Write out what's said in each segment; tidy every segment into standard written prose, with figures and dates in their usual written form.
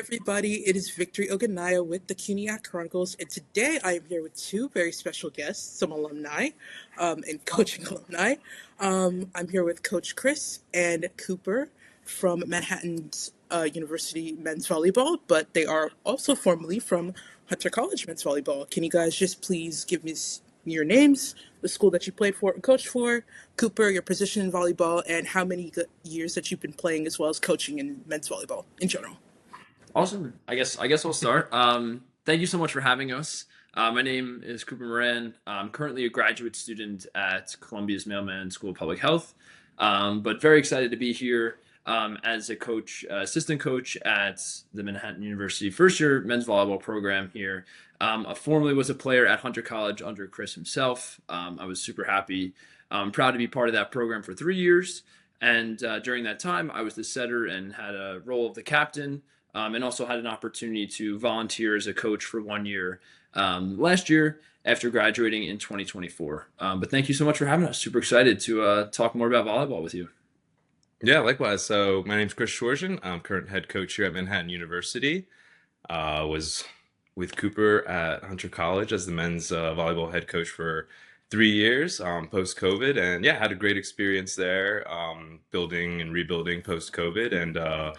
everybody, it is Victory Oganaya with the CUNYAC Chronicles, and today I am here with two very special guests, some alumni and coaching alumni. I'm here with Coach Chris and Cooper from Manhattan's University men's volleyball, but they are also formerly from Hunter College men's volleyball. Can you guys just please give me your names, the school that you played for and coached for, Cooper, your position in volleyball, and how many years that you've been playing as well as coaching in men's volleyball in general? Awesome. I guess I'll start. Thank you so much for having us. My name is Cooper Moran. I'm currently a graduate student at Columbia's Mailman School of Public Health, but very excited to be here as a coach, assistant coach at the Manhattan University first year men's volleyball program here. I formerly was a player at Hunter College under Chris himself. I was super happy, proud to be part of that program for 3 years. And during that time, I was the setter and had a role of the captain, and also had an opportunity to volunteer as a coach for 1 year last year after graduating in 2024. But thank you so much for having us. Super excited to talk more about volleyball with you. Yeah, likewise. So my name's Chris Schortgen. I'm current head coach here at Manhattan University. Was with Cooper at Hunter College as the men's volleyball head coach for 3 years post-COVID. And yeah, had a great experience there, building and rebuilding post-COVID. And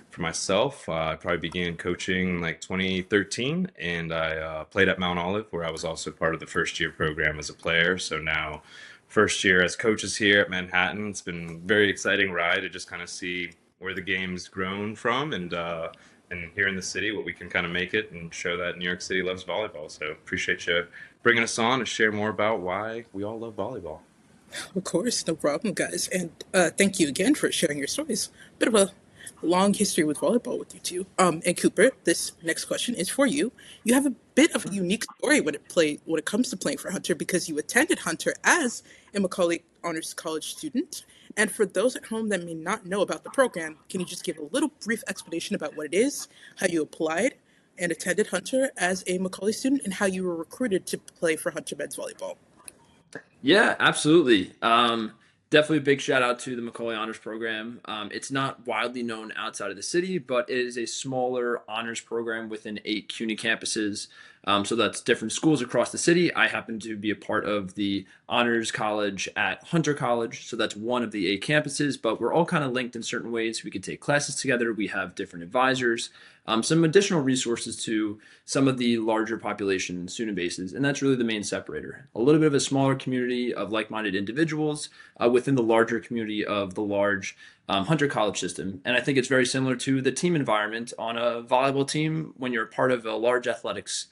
for myself, I probably began coaching like 2013, and I played at Mount Olive, where I was also part of the first year program as a player. So now, first year as coaches here at Manhattan. It's been a very exciting ride to just kind of see where the game's grown from, and here in the city, what we can kind of make it and show that New York City loves volleyball. So appreciate you bringing us on to share more about why we all love volleyball. Of course, no problem, guys. And thank you again for sharing your stories. Bit of a long history with volleyball with you two. And Cooper, this next question is for you. You have a bit of a unique story when it comes to playing for Hunter because you attended Hunter as a Macaulay Honors College student. And for those at home that may not know about the program, can you just give a little brief explanation about what it is, how you applied and attended Hunter as a Macaulay student, and how you were recruited to play for Hunter men's volleyball? Yeah, absolutely. Definitely a big shout out to the Macaulay Honors Program. It's not widely known outside of the city, but it is a smaller honors program within 8 CUNY campuses. So that's different schools across the city. I happen to be a part of the honors college at Hunter College. So that's one of the 8 campuses, but we're all kind of linked in certain ways. We can take classes together. We have different advisors, some additional resources to some of the larger population student bases. And that's really the main separator. A little bit of a smaller community of like-minded individuals within the larger community of the large Hunter College system. And I think it's very similar to the team environment on a volleyball team when you're part of a large athletics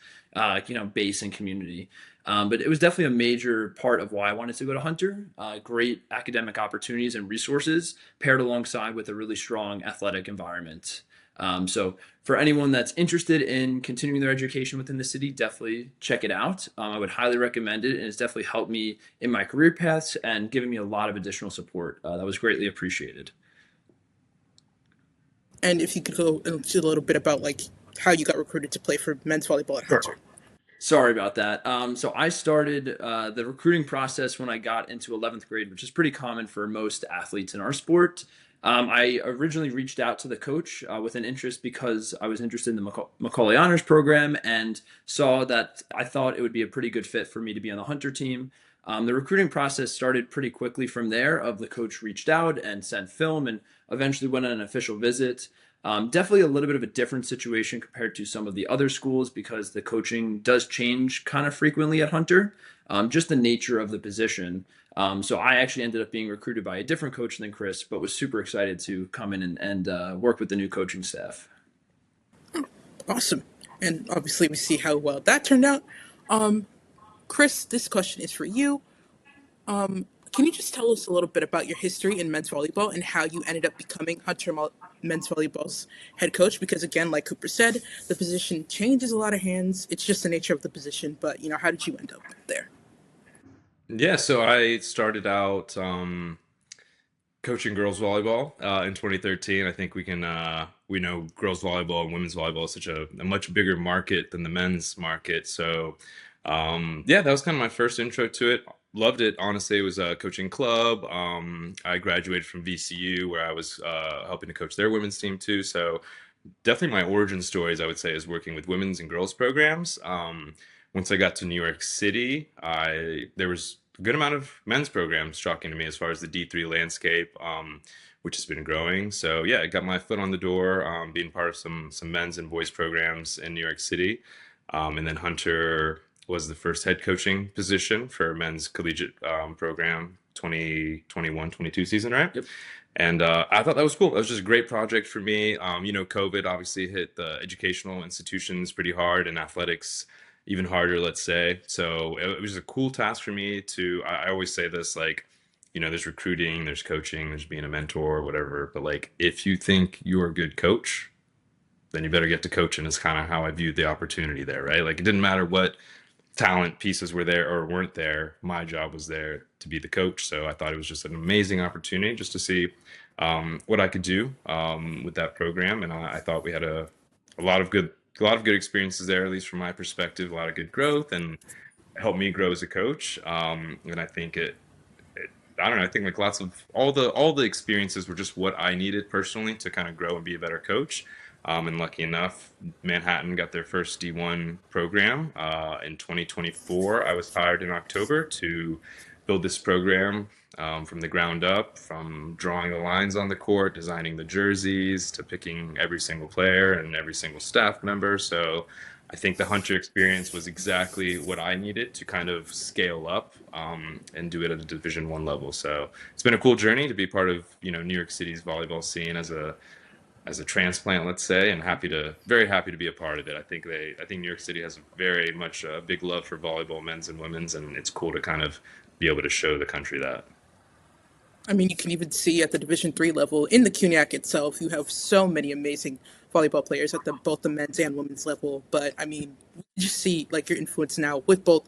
base and community. But it was definitely a major part of why I wanted to go to Hunter. Great academic opportunities and resources paired alongside with a really strong athletic environment. So for anyone that's interested in continuing their education within the city, definitely check it out. I would highly recommend it, and it's definitely helped me in my career paths and given me a lot of additional support. That was greatly appreciated. And if you could go into a little bit about like how you got recruited to play for men's volleyball at Hunter. Sorry about that. So I started the recruiting process when I got into 11th grade, which is pretty common for most athletes in our sport. I originally reached out to the coach with an interest because I was interested in the Macaulay Honors Program and saw that I thought it would be a pretty good fit for me to be on the Hunter team. The recruiting process started pretty quickly from there. Of the coach reached out and sent film and eventually went on an official visit. Definitely a little bit of a different situation compared to some of the other schools because the coaching does change kind of frequently at Hunter, just the nature of the position. So I actually ended up being recruited by a different coach than Chris, but was super excited to come in and work with the new coaching staff. Awesome. And obviously we see how well that turned out. Chris, this question is for you. Can you just tell us a little bit about your history in men's volleyball and how you ended up becoming men's volleyball's head coach? Because again, like Cooper said, the position changes a lot of hands. It's just the nature of the position. But how did you end up there? Yeah, so I started out coaching girls volleyball in 2013. I think we know girls volleyball and women's volleyball is such a much bigger market than the men's market. So yeah, that was kind of my first intro to it. Loved it. Honestly, it was a coaching club. I graduated from VCU where I was helping to coach their women's team too. So definitely my origin stories, I would say, is working with women's and girls programs. Once I got to New York City, there was a good amount of men's programs, shocking to me, as far as the D3 landscape, which has been growing. So yeah, I got my foot on the door, being part of some men's and boys programs in New York City. And then Hunter was the first head coaching position for men's collegiate program 2021-22 season, right? Yep. And I thought that was cool. That was just a great project for me. COVID obviously hit the educational institutions pretty hard, and athletics even harder, let's say. So it was a cool task for me to. I always say this, like, there's recruiting, there's coaching, there's being a mentor, whatever. But like, if you think you're a good coach, then you better get to coaching. Is kind of how I viewed the opportunity there, right? Like, it didn't matter what talent pieces were there or weren't there. My job was there to be the coach. So I thought it was just an amazing opportunity just to see what I could do with that program. And I thought we had a lot of good experiences there, at least from my perspective, a lot of good growth, and helped me grow as a coach. And I think I don't know. I think like lots of all the experiences were just what I needed personally to kind of grow and be a better coach. And lucky enough, Manhattan got their first D1 program in 2024. I was hired in October to build this program from the ground up, from drawing the lines on the court, designing the jerseys, to picking every single player and every single staff member. So I think the Hunter experience was exactly what I needed to kind of scale up and do it at a Division I level. So it's been a cool journey to be part of New York City's volleyball scene as a transplant, let's say, and very happy to be a part of it. I think New York City has very much a big love for volleyball, men's and women's, and it's cool to kind of be able to show the country that. I mean, you can even see at the Division III level in the CUNYAC itself, you have so many amazing volleyball players at both the men's and women's level. But I mean, you just see like your influence now with both,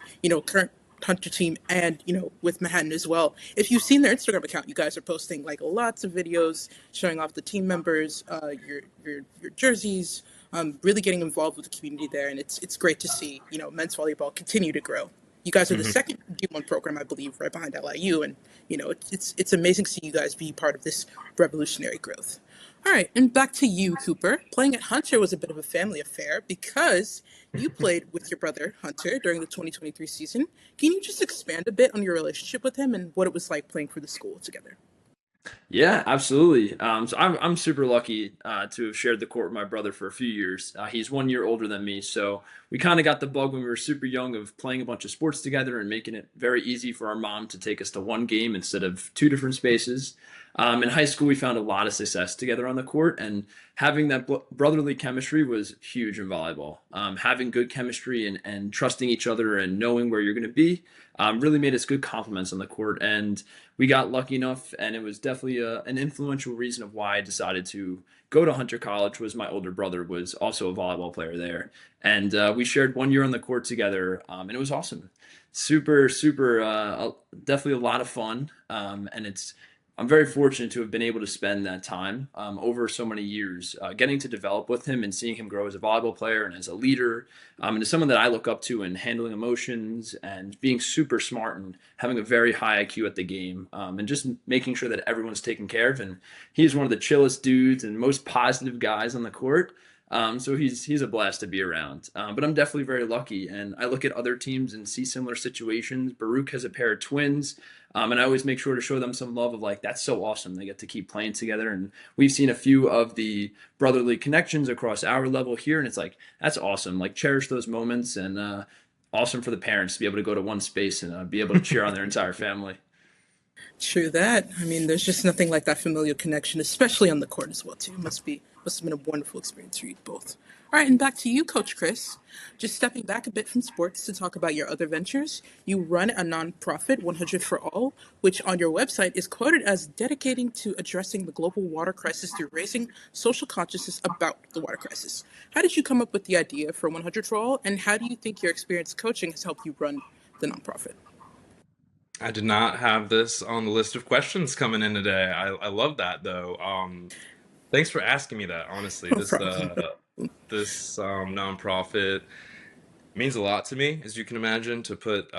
current Hunter team and with Manhattan as well. If you've seen their Instagram account, you guys are posting like lots of videos showing off the team members, your jerseys, really getting involved with the community there, and it's great to see men's volleyball continue to grow. You guys are the second D1 program, I believe, right behind LIU, and it's amazing to see you guys be part of this revolutionary growth. All right, and back to you, Cooper. Playing at Hunter was a bit of a family affair because you played with your brother, Hunter, during the 2023 season. Can you just expand a bit on your relationship with him and what it was like playing for the school together? Yeah, absolutely. So I'm super lucky to have shared the court with my brother for a few years. He's 1 year older than me, so we kind of got the bug when we were super young of playing a bunch of sports together and making it very easy for our mom to take us to one game instead of two different spaces. In high school, we found a lot of success together on the court, and having that brotherly chemistry was huge in volleyball. Having good chemistry and trusting each other and knowing where you're going to be really made us good complements on the court. And we got lucky enough, and it was definitely an influential reason of why I decided to go to Hunter College. Was my older brother was also a volleyball player there, and we shared 1 year on the court together, and it was awesome. Super, super, definitely a lot of fun, and I'm very fortunate to have been able to spend that time over so many years, getting to develop with him and seeing him grow as a volleyball player and as a leader, and as someone that I look up to in handling emotions and being super smart and having a very high IQ at the game, and just making sure that everyone's taken care of. And he's one of the chillest dudes and most positive guys on the court. So he's a blast to be around. But I'm definitely very lucky, and I look at other teams and see similar situations. Baruch has a pair of twins, and I always make sure to show them some love of like, that's so awesome. They get to keep playing together, and we've seen a few of the brotherly connections across our level here, and it's like, that's awesome. Like, cherish those moments, and awesome for the parents to be able to go to one space and be able to cheer on their entire family. True that. I mean, there's just nothing like that familial connection, especially on the court as well, too. Must have been a wonderful experience for you both. All right, and back to you, Coach Chris. Just stepping back a bit from sports to talk about your other ventures. You run a nonprofit, 100 for All, which on your website is quoted as dedicating to addressing the global water crisis through raising social consciousness about the water crisis. How did you come up with the idea for 100 for All, and how do you think your experience coaching has helped you run the nonprofit? I did not have this on the list of questions coming in today. I love that though. Thanks for asking me that. Honestly, No problem. this nonprofit means a lot to me, as you can imagine. To put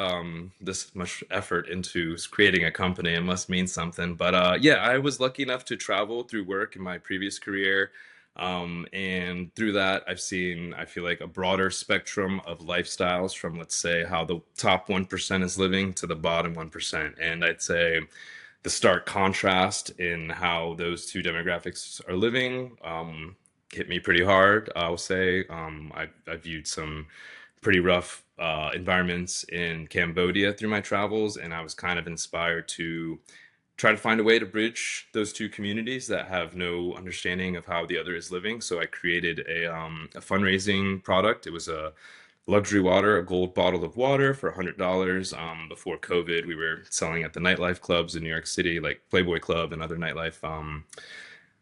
this much effort into creating a company, it must mean something. But yeah, I was lucky enough to travel through work in my previous career. And through that, I've seen, I feel like, a broader spectrum of lifestyles from, let's say, how the top 1% is living to the bottom 1%. And I'd say the stark contrast in how those two demographics are living hit me pretty hard, I'll say. I viewed some pretty rough environments in Cambodia through my travels, and I was kind of inspired to try to find a way to bridge those two communities that have no understanding of how the other is living. So I created a fundraising product. It was a luxury water, a gold bottle of water for $100. Before COVID, we were selling at the nightlife clubs in New York City, like Playboy Club and other nightlife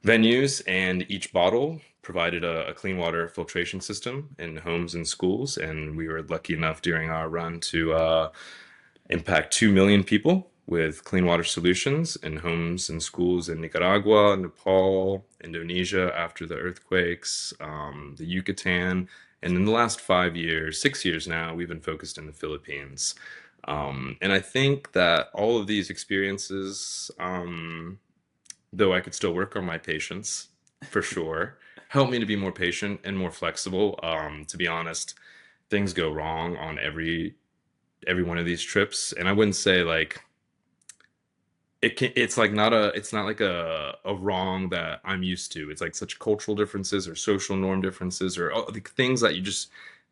venues. And each bottle provided a clean water filtration system in homes and schools. And we were lucky enough during our run to impact 2 million people with clean water solutions in homes and schools in Nicaragua, Nepal, Indonesia after the earthquakes, the Yucatan. And in the last 5 years, 6 years now, we've been focused in the Philippines. And I think that all of these experiences, though I could still work on my patience for sure, help me to be more patient and more flexible. To be honest, things go wrong on every one of these trips, and I wouldn't say like it's like not a it's not like a wrong that I'm used to. It's like such cultural differences or social norm differences or like things that you just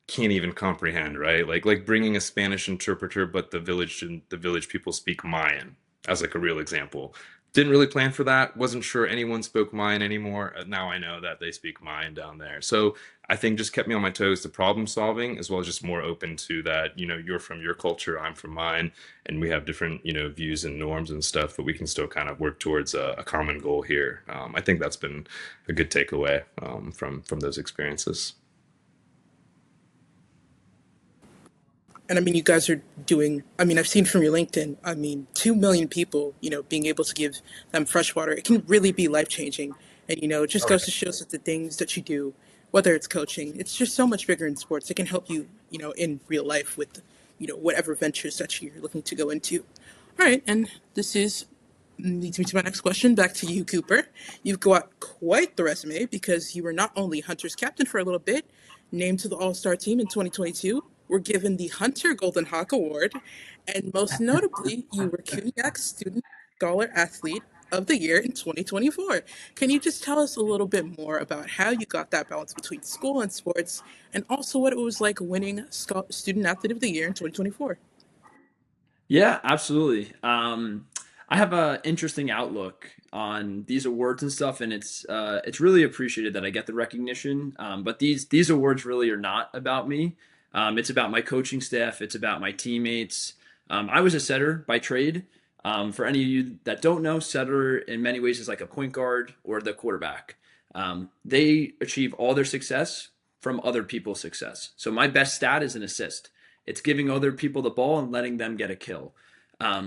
can't even comprehend, right? Like bringing a Spanish interpreter, but the village people speak Mayan as like a real example. Didn't really plan for that. Wasn't sure anyone spoke Mayan anymore. Now I know that they speak Mayan down there. So I think just kept me on my toes to problem solving, as well as just more open to that, you're from your culture, I'm from mine, and we have different, views and norms and stuff, but we can still kind of work towards a common goal here. I think that's been a good takeaway from those experiences. And I mean, you guys are doing, I mean, I've seen from your LinkedIn, I mean, 2 million people, being able to give them fresh water, it can really be life changing. And, it just goes to show that the things that you do, whether it's coaching, it's just so much bigger in sports. It can help you, in real life with, whatever ventures that you're looking to go into. All right. And this is leads me to my next question. Back to you, Cooper. You've got quite the resume because you were not only Hunter's captain for a little bit, named to the All Star team in 2022, were given the Hunter Golden Hawk Award, and most notably, you were CUNYAC Student Scholar Athlete of the Year in 2024. Can you just tell us a little bit more about how you got that balance between school and sports, and also what it was like winning Student Athlete of the Year in 2024? Yeah, absolutely. I have a interesting outlook on these awards and stuff, and it's really appreciated that I get the recognition. But these awards really are not about me. It's about my coaching staff. It's about my teammates. I was a setter by trade. For any of you that don't know, setter in many ways is like a point guard or the quarterback. They achieve all their success from other people's success. So my best stat is an assist. It's giving other people the ball and letting them get a kill.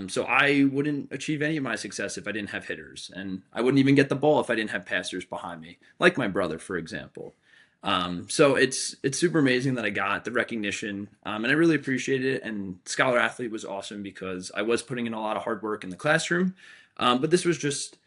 So I wouldn't achieve any of my success if I didn't have hitters, and I wouldn't even get the ball if I didn't have passers behind me, like my brother, for example. So it's super amazing that I got the recognition, and I really appreciate it. And Scholar Athlete was awesome because I was putting in a lot of hard work in the classroom, but this was just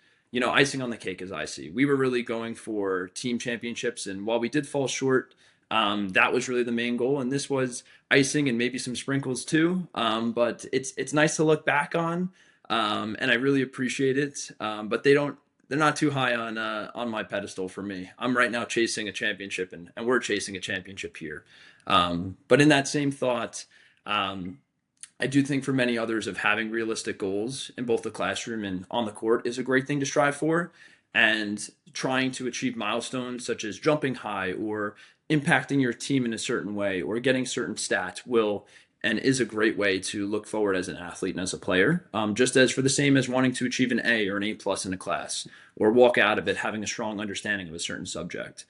icing on the cake, as I see. We were really going for team championships, and while we did fall short, that was really the main goal, and this was icing and maybe some sprinkles too. But it's nice to look back on, and I really appreciate it. But they're not too high on my pedestal for me. I'm right now chasing a championship, and we're chasing a championship here. But in that same thought, I do think for many others of having realistic goals in both the classroom and on the court is a great thing to strive for. And trying to achieve milestones such as jumping high or impacting your team in a certain way or getting certain stats will and is a great way to look forward as an athlete and as a player. Just as for the same as wanting to achieve an A or an A plus in a class or walk out of it having a strong understanding of a certain subject.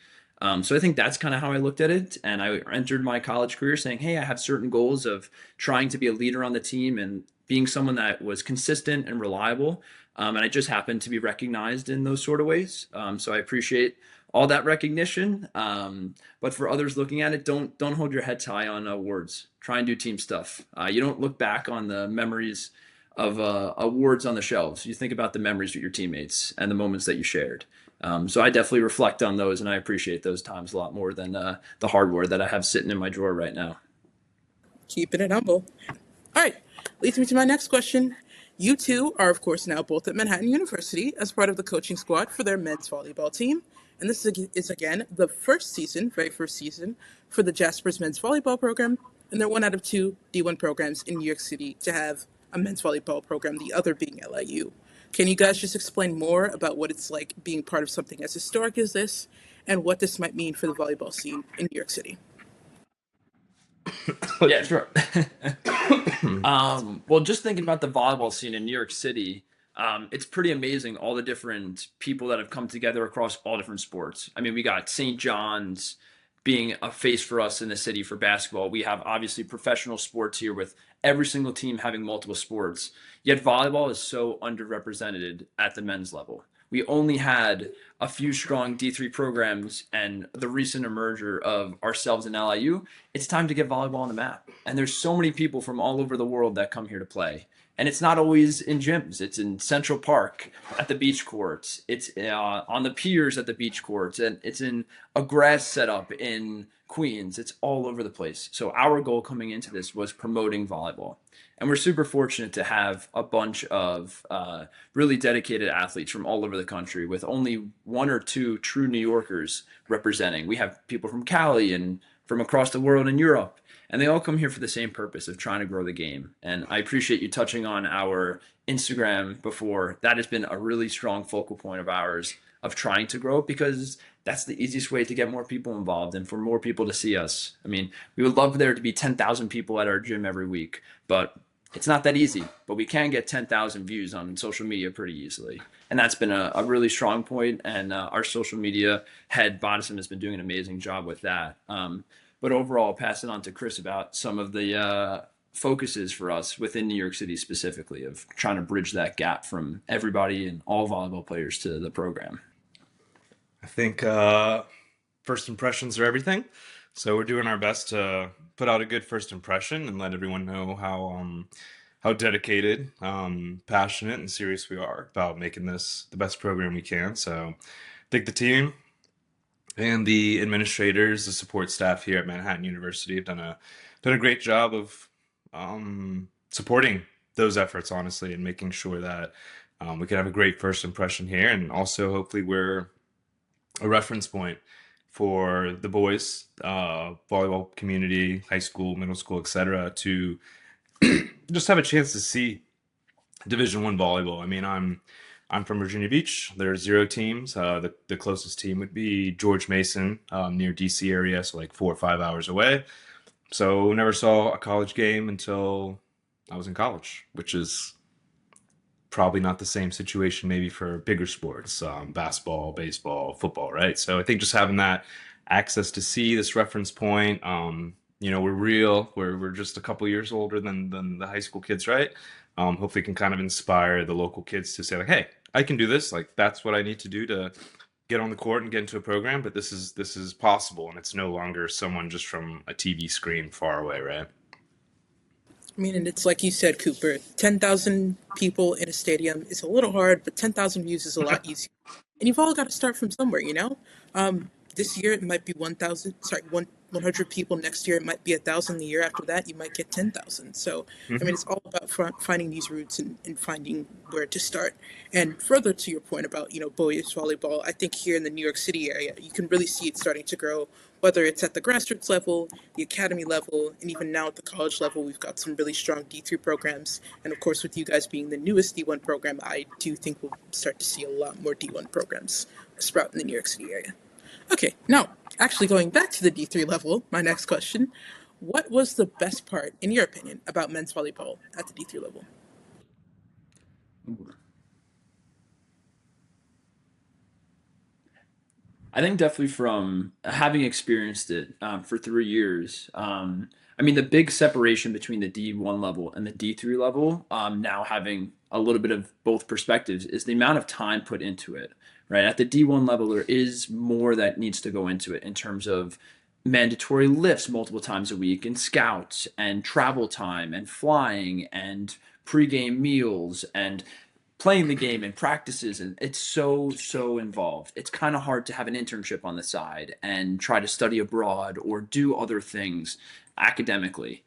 So I think that's kind of how I looked at it. And I entered my college career saying, hey, I have certain goals of trying to be a leader on the team and being someone that was consistent and reliable. And I just happened to be recognized in those sort of ways. So I appreciate all that recognition. But for others looking at it, don't hold your heads high on awards. Try and do team stuff. You don't look back on the memories of awards on the shelves. You think about the memories with your teammates and the moments that you shared. So I definitely reflect on those, and I appreciate those times a lot more than the hardware that I have sitting in my drawer right now. Keeping it humble. All right, leads me to my next question. You two are, of course, now both at Manhattan University as part of the coaching squad for their men's volleyball team. And this is again the first season, very first season, for the Jaspers men's volleyball program. And they're one out of two D1 programs in New York City to have a men's volleyball program, the other being LIU. Can you guys just explain more about what it's like being part of something as historic as this and what this might mean for the volleyball scene in New York City? Yeah, sure. Well, just thinking about the volleyball scene in New York City, it's pretty amazing all the different people that have come together across all different sports. I mean, we got St. John's being a face for us in the city for basketball. We have obviously professional sports here with every single team having multiple sports. Yet volleyball is so underrepresented at the men's level. We only had a few strong D3 programs and the recent emerger of ourselves and LIU. It's time to get volleyball on the map. And there's so many people from all over the world that come here to play. And it's not always in gyms. It's in Central Park at the beach courts. It's on the piers at the beach courts. And it's in a grass setup in Queens. It's all over the place. So our goal coming into this was promoting volleyball. And we're super fortunate to have a bunch of really dedicated athletes from all over the country with only one or two true New Yorkers representing. We have people from Cali and from across the world in Europe, and they all come here for the same purpose of trying to grow the game. And I appreciate you touching on our Instagram before. That has been a really strong focal point of ours of trying to grow because that's the easiest way to get more people involved and for more people to see us. I mean, we would love there to be 10,000 people at our gym every week, but it's not that easy. But we can get 10,000 views on social media pretty easily. And that's been a really strong point. And our social media head, Bodison, has been doing an amazing job with that. But overall, I'll pass it on to Chris about some of the focuses for us within New York City specifically of trying to bridge that gap from everybody and all volleyball players to the program. I think first impressions are everything. So we're doing our best to put out a good first impression and let everyone know how dedicated, passionate, and serious we are about making this the best program we can. So I think the team and the administrators, the support staff here at Manhattan University have done a great job of supporting those efforts, honestly, and making sure that we can have a great first impression here, and also hopefully we're a reference point for the boys volleyball community, high school, middle school, etc., to just have a chance to see Division I volleyball. I mean, I'm from Virginia Beach. There are 0 teams. The closest team would be George Mason, near DC area, so like 4 or 5 hours away. So never saw a college game until I was in college, which is probably not the same situation maybe for bigger sports, basketball, baseball, football, right? So I think just having that access to see this reference point, we're just a couple years older than the high school kids, right? Hopefully can kind of inspire the local kids to say like, hey, I can do this. Like that's what I need to do to get on the court and get into a program, but this is possible, and it's no longer someone just from a TV screen far away, right? I mean, and it's like you said, Cooper, 10,000 people in a stadium is a little hard, but 10,000 views is a lot easier. And you've all got to start from somewhere, you know? This year it might be 100 people. Next year it might be 1,000. The year after that, you might get 10,000. So, I mean, it's all about finding these roots and finding where to start. And further to your point about, boys volleyball, I think here in the New York City area, you can really see it starting to grow, whether it's at the grassroots level, the academy level, and even now at the college level, we've got some really strong D3 programs. And of course, with you guys being the newest D1 program, I do think we'll start to see a lot more D1 programs sprout in the New York City area. Okay, now, actually going back to the D3 level, my next question, what was the best part, in your opinion, about men's volleyball at the D3 level? I think definitely from having experienced it for 3 years. I mean, the big separation between the D1 level and the D3 level, now having a little bit of both perspectives, is the amount of time put into it. Right at the D1 level, there is more that needs to go into it in terms of mandatory lifts multiple times a week, and scouts, and travel time, and flying, and pregame meals, and playing the game and practices, and it's so involved. It's kind of hard to have an internship on the side and try to study abroad or do other things academically.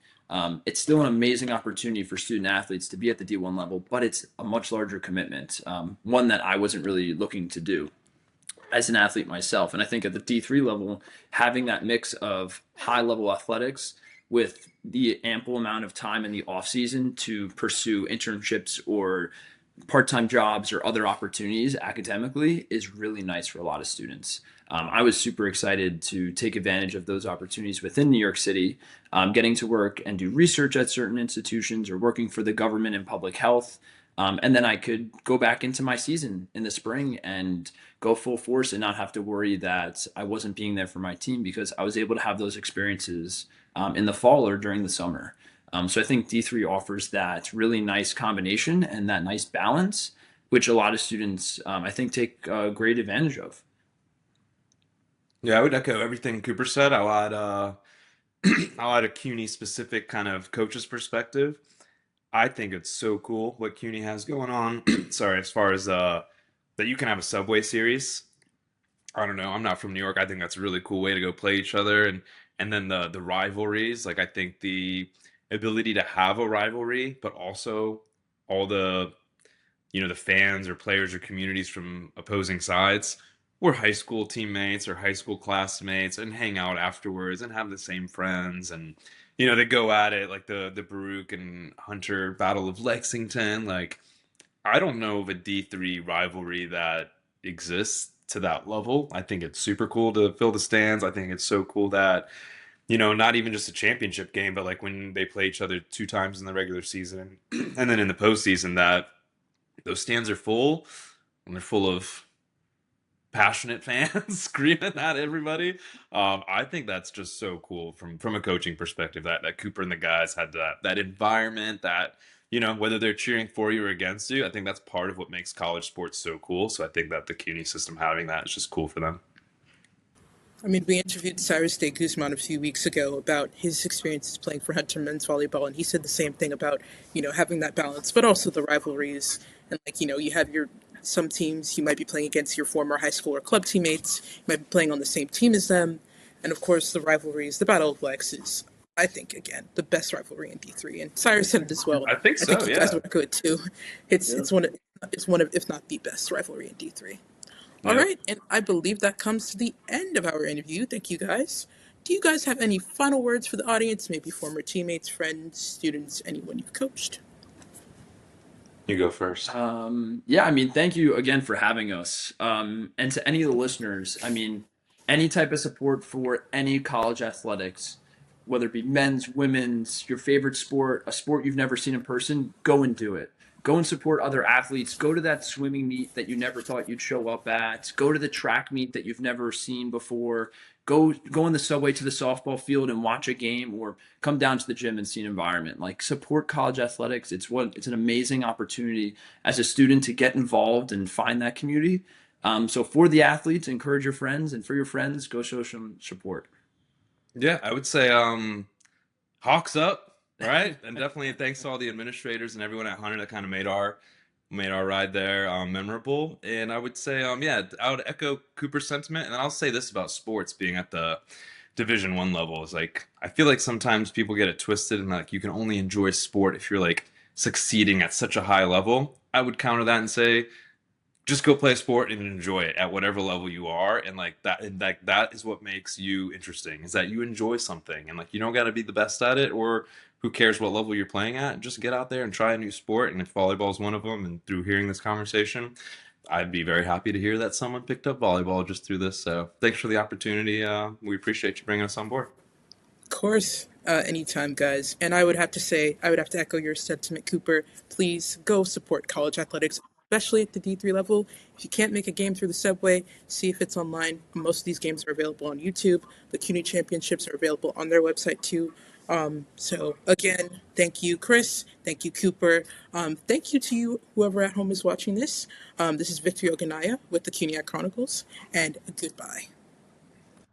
It's still an amazing opportunity for student athletes to be at the D1 level, but it's a much larger commitment, one that I wasn't really looking to do as an athlete myself. And I think at the D3 level, having that mix of high level athletics with the ample amount of time in the off season to pursue internships or part-time jobs or other opportunities academically is really nice for a lot of students. I was super excited to take advantage of those opportunities within New York City, getting to work and do research at certain institutions or working for the government in public health. And then I could go back into my season in the spring and go full force and not have to worry that I wasn't being there for my team because I was able to have those experiences in the fall or during the summer. So I think D3 offers that really nice combination and that nice balance, which a lot of students, I think, take great advantage of. Yeah, I would echo everything Cooper said. I'll add a CUNY specific kind of coach's perspective. I think it's so cool what CUNY has going on. Sorry, as far as that you can have a Subway series. I don't know. I'm not from New York. I think that's a really cool way to go play each other, and then the rivalries. Like I think the ability to have a rivalry, but also all the the fans or players or communities from opposing sides were high school teammates or high school classmates and hang out afterwards and have the same friends and they go at it like the Baruch and Hunter Battle of Lexington. Like I don't know of a D3 rivalry that exists to that level. I think it's super cool to fill the stands. I think it's so cool that not even just a championship game, but like when they play each other two times in the regular season and then in the postseason, that those stands are full and they're full of passionate fans screaming at everybody. I think that's just so cool from a coaching perspective that Cooper and the guys had that environment that whether they're cheering for you or against you. I think that's part of what makes college sports so cool. So I think that the CUNY system having that is just cool for them. I mean, we interviewed Cyrus Day Guzman a few weeks ago about his experiences playing for Hunter men's volleyball, and he said the same thing about, having that balance, but also the rivalries. And, like, you have some teams you might be playing against your former high school or club teammates, you might be playing on the same team as them. And, of course, the rivalries, the Battle of Lex is, I think, again, the best rivalry in D3. And Cyrus said it as well. I think I so, think you guys yeah. would echo it, too. It's one of, if not the best rivalry in D3. All Yeah. right, and I believe that comes to the end of our interview. Thank you guys. Do you guys have any final words for the audience? Maybe former teammates, friends, students, anyone you've coached? You go first. Yeah, I mean, thank you again for having us. And to any of the listeners, I mean, any type of support for any college athletics, whether it be men's, women's, your favorite sport, a sport you've never seen in person, go and do it. Go and support other athletes. Go to that swimming meet that you never thought you'd show up at. Go to the track meet that you've never seen before. Go on the subway to the softball field and watch a game, or come down to the gym and see an environment. Like, support college athletics. It's an amazing opportunity as a student to get involved and find that community. So for the athletes, encourage your friends, and for your friends, go show some support. Yeah, I would say Hawks up, right? And definitely thanks to all the administrators and everyone at Hunter that kind of made our ride there memorable. And I would say yeah, I would echo Cooper's sentiment, and I'll say this about sports being at the Division 1 level is like I feel like sometimes people get it twisted and like you can only enjoy sport if you're like succeeding at such a high level. I would counter that and say just go play a sport and enjoy it at whatever level you are, and that is what makes you interesting, is that you enjoy something, and like you don't got to be the best at it, or who cares what level you're playing at. Just get out there and try a new sport, and if volleyball is one of them, and through hearing this conversation, I'd be very happy to hear that someone picked up volleyball just through this. So thanks for the opportunity. We appreciate you bringing us on board. Of course, anytime, guys. And I would have to say, I would have to echo your sentiment, Cooper. Please go support college athletics, especially at the D3 level. If you can't make a game through the subway, see if it's online. Most of these games are available on YouTube. The CUNY Championships are available on their website, too. So, again, thank you, Chris. Thank you, Cooper. Thank you to you, whoever at home is watching this. This is Victory Oganaya with the CUNYAC Chronicles, and goodbye.